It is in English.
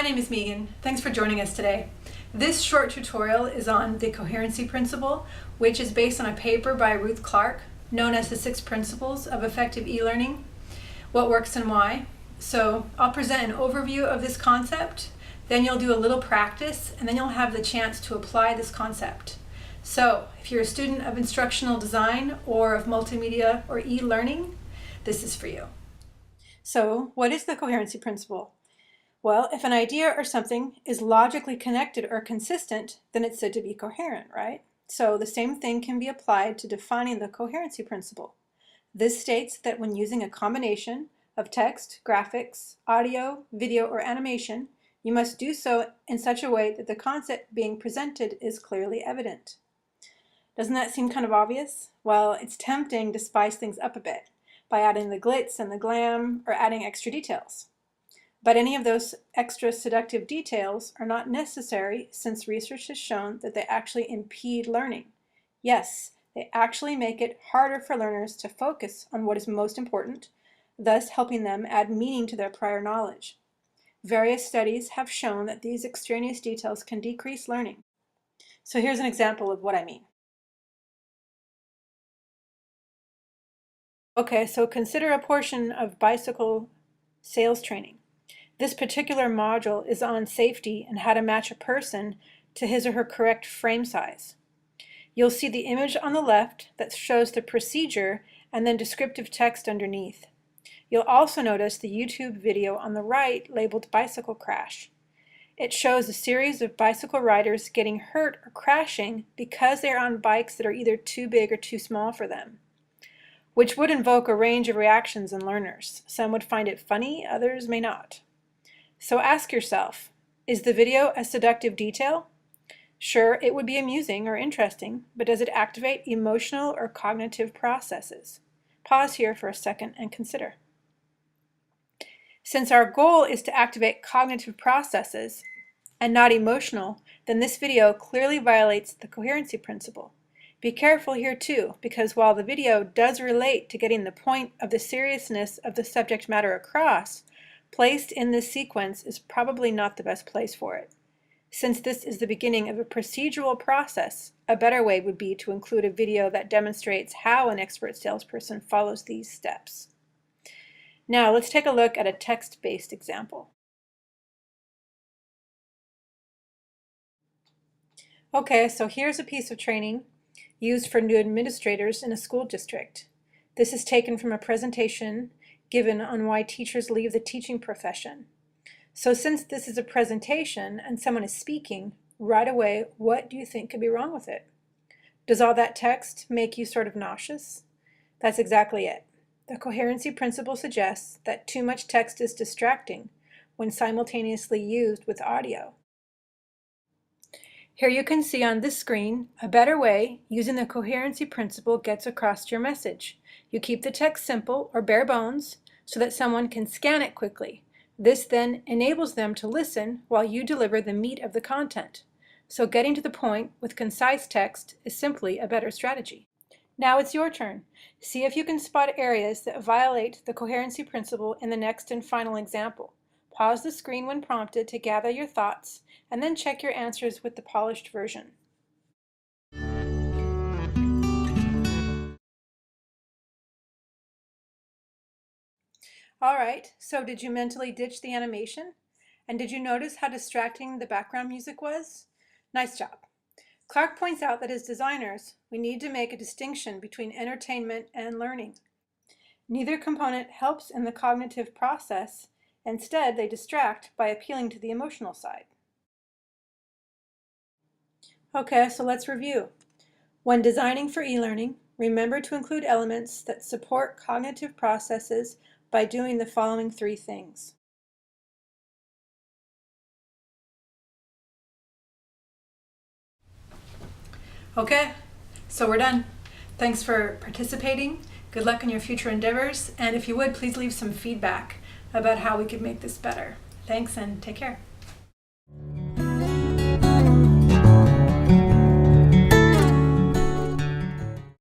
name is Megan. Thanks for joining us today. This short tutorial is on the coherency principle, which is based on a paper by Ruth Clark, known as the 6 Principles of Effective E-Learning, what works and why. So I'll present an overview of this concept, then you'll do a little practice, and then you'll have the chance to apply this concept. So if you're a student of instructional design or of multimedia or e-learning, this is for you. So what is the coherency principle? Well, if an idea or something is logically connected or consistent, then it's said to be coherent, right? So the same thing can be applied to defining the coherency principle. This states that when using a combination of text, graphics, audio, video, or animation, you must do so in such a way that the concept being presented is clearly evident. Doesn't that seem kind of obvious? Well, it's tempting to spice things up a bit by adding the glitz and the glam or adding extra details. But any of those extra seductive details are not necessary, since research has shown that they actually impede learning. Yes, they actually make it harder for learners to focus on what is most important, thus helping them add meaning to their prior knowledge. Various studies have shown that these extraneous details can decrease learning. So here's an example of what I mean. Okay, so consider a portion of bicycle sales training. This particular module is on safety and how to match a person to his or her correct frame size. You'll see the image on the left that shows the procedure and then descriptive text underneath. You'll also notice the YouTube video on the right labeled bicycle crash. It shows a series of bicycle riders getting hurt or crashing because they're on bikes that are either too big or too small for them, which would invoke a range of reactions in learners. Some would find it funny, others may not. So ask yourself, is the video a seductive detail? Sure, it would be amusing or interesting, but does it activate emotional or cognitive processes? Pause here for a second and consider. Since our goal is to activate cognitive processes and not emotional, then this video clearly violates the coherency principle. Be careful here too, because while the video does relate to getting the point of the seriousness of the subject matter across, placed in this sequence is probably not the best place for it. Since this is the beginning of a procedural process, a better way would be to include a video that demonstrates how an expert salesperson follows these steps. Now let's take a look at a text-based example. Okay, so here's a piece of training used for new administrators in a school district. This is taken from a presentation given on why teachers leave the teaching profession. So since this is a presentation and someone is speaking, right away, what do you think could be wrong with it? Does all that text make you sort of nauseous? That's exactly it. The coherency principle suggests that too much text is distracting when simultaneously used with audio. Here you can see on this screen a better way using the coherency principle gets across your message. You keep the text simple or bare bones so that someone can scan it quickly. This then enables them to listen while you deliver the meat of the content. So getting to the point with concise text is simply a better strategy. Now it's your turn. See if you can spot areas that violate the coherency principle in the next and final example. Pause the screen when prompted to gather your thoughts, and then check your answers with the polished version. All right, so did you mentally ditch the animation? And did you notice how distracting the background music was? Nice job. Clark points out that as designers, we need to make a distinction between entertainment and learning. Neither component helps in the cognitive process. Instead, they distract by appealing to the emotional side. Okay, so let's review. When designing for e-learning, remember to include elements that support cognitive processes by doing the following 3 things. Okay, so we're done. Thanks for participating. Good luck in your future endeavors. And if you would, please leave some feedback about how we could make this better. Thanks and take care.